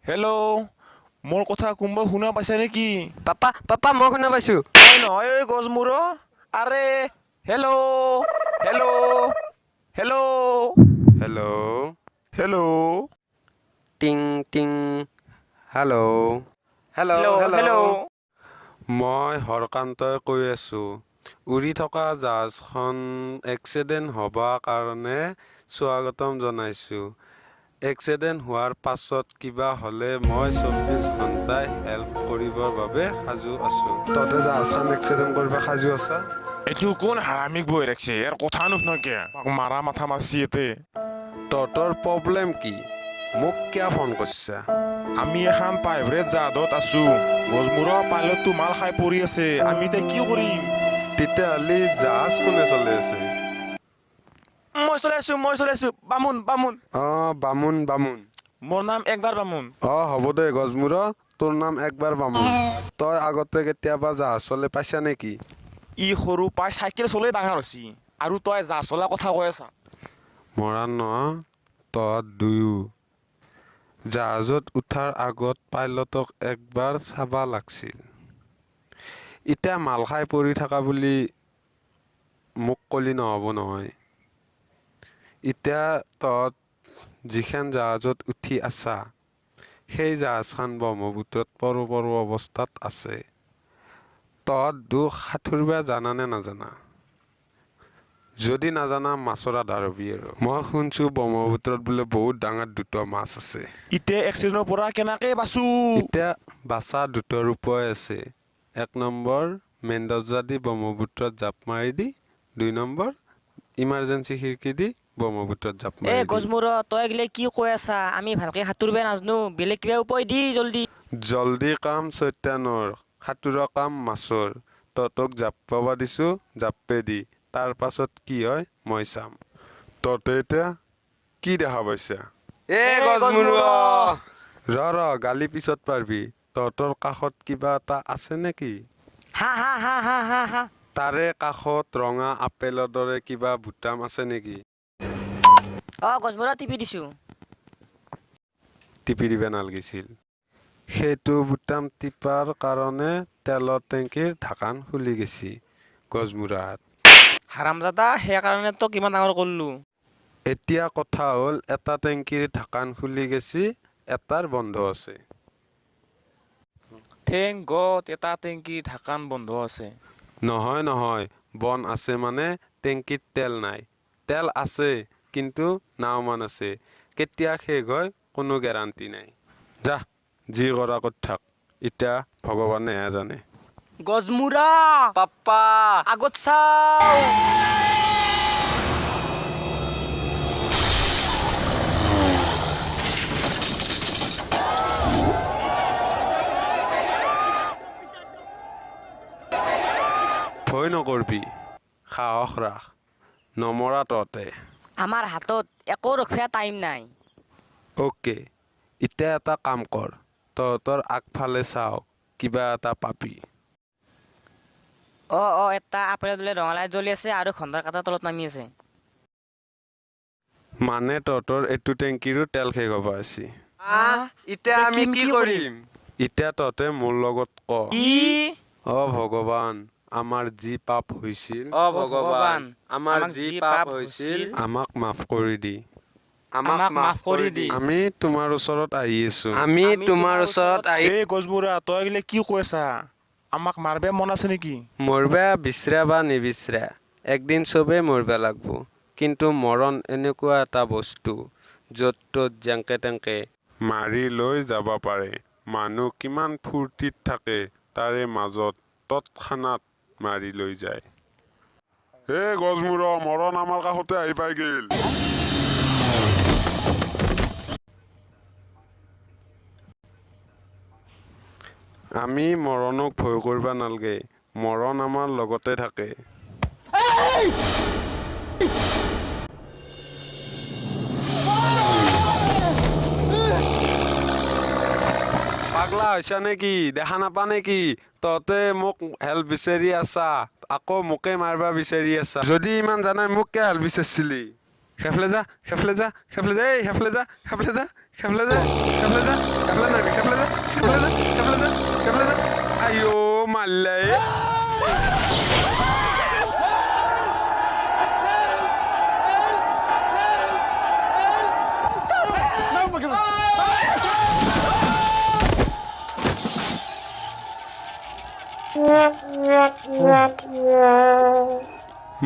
Hello', মোৰ কথা কোনোবা শুনা পাইছে নেকি? পাপা পাপা মই শুনা পাইছো। হয় নহয় এই গজমূৰ আৰে hello' hello' hello' hello' hello' টিং টিং হেল্ল' হেল্ল' হেল্ল'। মই হৰকান্তই কৈ আছোঁ। উৰি থকা জাহাজখন এক্সিডেণ্ট হ'ব কাৰণে স্বাগতম জনাইছোঁ। এক্সিডেণ্ট হোৱাৰ পাছত কিবা হ'লে মই 24 ঘণ্টাই হেল্প কৰিবৰ বাবে সাজু আছোঁ। তহঁতে জাহাজখন এক্সিডেণ্ট কৰিব সাজু আছা? এইটো কোন হাৰামিক বৈ ৰাখছে ইয়াৰ কথা নুশুনা কিয় মাৰা মাথা মাৰছি ইয়াতে। তহঁতৰ প্ৰব্লেম কি? মোক কিয় ফোন কৰিছা? আমি এখন প্ৰাইভেট জাহাজত আছো। গজমূৰৰ পাইলটটো মাল খাই পৰি আছে। আমি এতিয়া কি কৰিম? তেতিয়াহ'লে জাহাজ কোনে চলাই আছে? মই চলাইছো বামুণ বামুণ। বামুণ। মোৰ নাম একবাৰ বামুণ। হ'ব দে গজমূৰ, তোৰ নাম একবাৰ বামুণ। তই আগতে কেতিয়াবা জাহাজ চলাই পাইছা নেকি? ই সৰু পাই চাইকেল চলাই ডাঙৰ হৈছি আৰু তই জাহাজ চলা কথা কৈ আছা। মৰাণ নহয়, তহঁত দুয়ো। জাহাজত উঠাৰ আগত পাইলটক একবাৰ চাবা লাগছিল। এতিয়া মাল খাই পৰি থকা বুলি মোক ক'লি নহ'ব নহয়। এতিয়া তহঁত যিখন জাহাজত উঠি আছা, সেই জাহাজখন ব্ৰহ্মপুত্ৰত পৰো অৱস্থাত আছে। তহঁত সাঁতুৰিব জানা নে নাজানা? যদি নাজানা মাছৰ আধা হবি আৰু। মই শুনছোঁ ব্ৰহ্মপুত্ৰত বোলে বহুত ডাঙৰ দুটা মাছ আছে। এতিয়া এক্সিডেণ্টৰ পৰা কেনেকে বাচো? এতিয়া বাচা দুটাৰ উপায় আছে। 1 নম্বৰ মেইন দৰ্জা দি ব্ৰহ্মপুত্ৰত জাপ মাৰি দি, 2 নম্বৰ ইমাৰ্জেঞ্চি খিৰিকী দি ব্ৰহ্মপুত্ৰত জাপ মাৰি দি। গজমূৰ তই গিলে কি কৈ আছা? আমি ভালকে সাঁতুৰিব নাজানো, বেলেগ কিবা উপায় দি জল্দি। জল্দি কাম চৈতানৰ, সাঁতোৰৰ কাম মাছৰ। তহঁতক জাপ পাব দিছোঁ, জাপে দি। তাৰ পাছত কি হয় মই চাম। তহঁতে এতিয়া কি দেখা পাইছা? গজমূৰ। ৰ গালি পিছত পাৰবি। তহঁতৰ কাষত কিবা এটা আছে নেকি? হা। তাৰে কাষত ৰঙা আপেলৰ দৰে কিবা বুটাম আছে নেকি? গজমূৰ টিপি দিছো। টিপি দিব নালাগিছিল। সেইটো বুটাম টিপাৰ কাৰণে তেলৰ টেংকিৰ ঢাকন খুলি গৈছি। গজমূৰাত হাৰামজাদা সেইকাৰণে তো কিমান ডাঙৰ কৰিলো। এতিয়া কথা হ'ল এটা টেংকিৰ ঢাকন খুলি গৈছি, এটাৰ বন্ধ আছে। থেংক গড এটা টেংকি ঢাকান বন্ধ আছে। নহয়, বন আছে মানে টেংকিত তেল নাই। তেল আছে কিন্তু নাওমান আছে। কেতিয়া শেষ হয় কোনো গেৰাণ্টি নাই। যা যি কৰা কৰি থাক, এতিয়া ভগৱানেহে জানে। গজমূৰা পাপা আগত চাও। ভয় নকৰবি, সাহস ৰাখ, নমৰা তহঁতে। আমাৰ হাতত একো ৰখীয়া টাইম নাই। অ'কে, এতিয়া এটা কাম কৰ, তহঁতৰ আগফালে চাওঁ, কিবা এটা পাবি। এটা আপেলৰ দৰে ৰঙা লাইট জ্বলি আছে আৰু খন্দৰ কাটাৰ তলত নামি আছে। মানে তহঁতৰ এইটো টেংকিৰো তেল শেষ হ'ব আছে। এতিয়া আমি কি কৰিম? এতিয়া তহঁতে মোৰ লগত ক। কি? ভগৱান, আমাৰ যি পাপ হৈছিল, ভগৱান আমাৰ যি পাপ হৈছিল, আমাক মাফ কৰি দি। আমাক মাফ কৰি দি। আমি তোমাৰ ওচৰত আহি আছো। এই গজমূৰা তই গিলে কি কৈ আছা? আমাক মাৰবে মন আছে নেকি? মৰবা বিচৰা বা নিবিচৰা, একদিন চবেই মৰবা লাগব। কিন্তু মৰণ এনেকুৱা এটা বস্তু, য'ত ত'ত যেংকে তেংকে মাৰি লৈ যাব পাৰে। মানুহ কিমান ফূৰ্তিত থাকে, তাৰে মাজত তৎক্ষণাত মাৰি লৈ যায়। গজমূৰ, মৰণ আমাৰ কাষতে আহি পাই গেল। আমি মৰণক ভয় কৰিব নালাগে, মৰণ আমাৰ লগতে থাকে। পাগলা হৈছা নেকি? দেখা নাপা নেকি? তহঁতে মোক হেল্প বিচাৰি আছা, আকৌ মোকে মাৰবা বিচাৰি আছা। যদি ইমান জানাই মোক কিয় হেল্প বিচাৰিছিলি? খেফলে যা খেফলে যা খেফলে যা এই খেফলে যা খেফলে যা খেফলে যা খেফলে যা খেফলে না খেফলে যা খেফলে যা খেফলে যা খেফলে যা আইও মারলে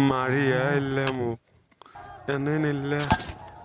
মারিয়া এলে মোক এনে নিলে